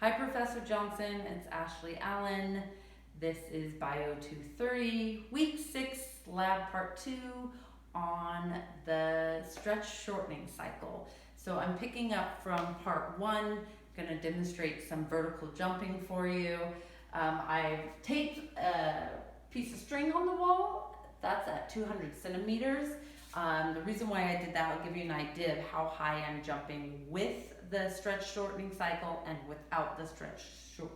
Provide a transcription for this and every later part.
Hi, Professor Johnson. It's Ashley Allen. This is Bio 230, Week 6, Lab Part 2 on the stretch shortening cycle. So I'm picking up from Part 1, going to demonstrate some vertical jumping for you. I've taped a piece of string on the wall. That's at 200 centimeters. The reason why I did that, I'll give you an idea of how high I'm jumping with the stretch shortening cycle and without the stretch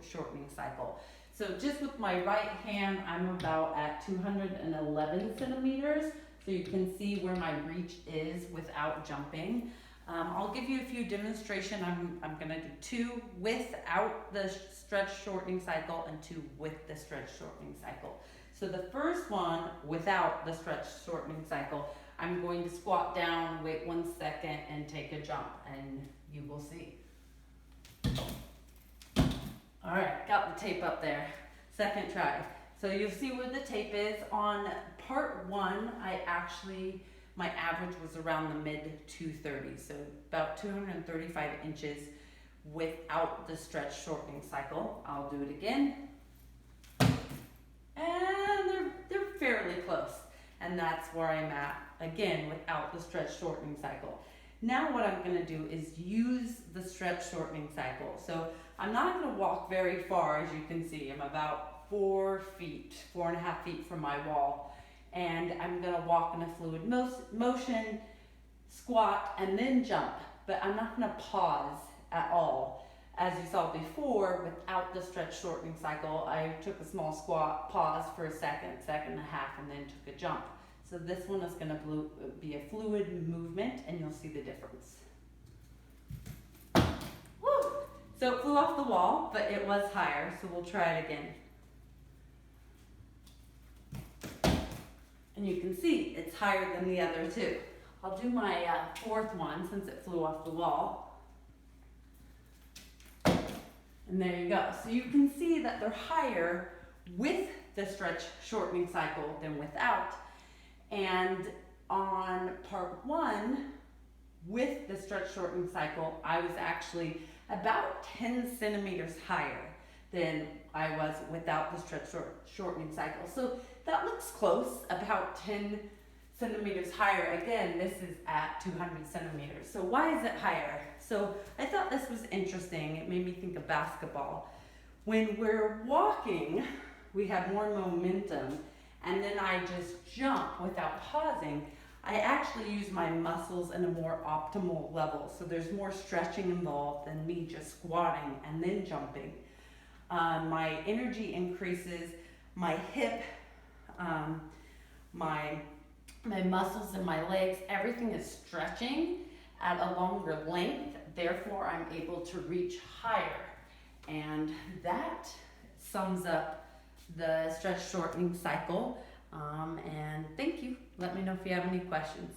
shortening cycle. So just with my right hand, I'm about at 211 centimeters. So you can see where my reach is without jumping. I'll give you a few demonstrations. I'm gonna do 2 without the stretch shortening cycle and 2 with the stretch shortening cycle. So the first one without the stretch shortening cycle, I'm going to squat down, wait 1 second, and take a jump, and you will see. All right, got the tape up there. Second try. So you'll see where the tape is. On Part 1, my average was around the mid 230s, so about 235 inches without the stretch shortening cycle. I'll do it again. And they're fairly close. And that's where I'm at, again, without the stretch shortening cycle. Now what I'm gonna do is use the stretch shortening cycle. So I'm not gonna walk very far, as you can see. I'm about 4 feet, 4.5 feet from my wall. And I'm gonna walk in a fluid motion, squat, and then jump. But I'm not gonna pause at all. As you saw before, without the stretch shortening cycle, I took a small squat, paused for a second and a half, and then took a jump. So this one is going to be a fluid movement, and you'll see the difference. Woo! So it flew off the wall, but it was higher, so we'll try it again. And you can see it's higher than the other two. I'll do my fourth one since it flew off the wall. And there you go. So you can see that they're higher with the stretch shortening cycle than without. And on Part 1, with the stretch shortening cycle, I was actually about 10 centimeters higher than I was without the stretch shortening cycle. So that looks close, about 10 centimeters higher. Again, this is at 200 centimeters. So why is it higher? So I thought this was interesting. It made me think of basketball. When we're walking, we have more momentum, and then I just jump without pausing. I actually use my muscles in a more optimal level. So there's more stretching involved than me just squatting and then jumping. My energy increases, my hip, my muscles in my legs, everything is stretching at a longer length. Therefore, I'm able to reach higher. And that sums up the stretch shortening cycle. And thank you. Let me know if you have any questions.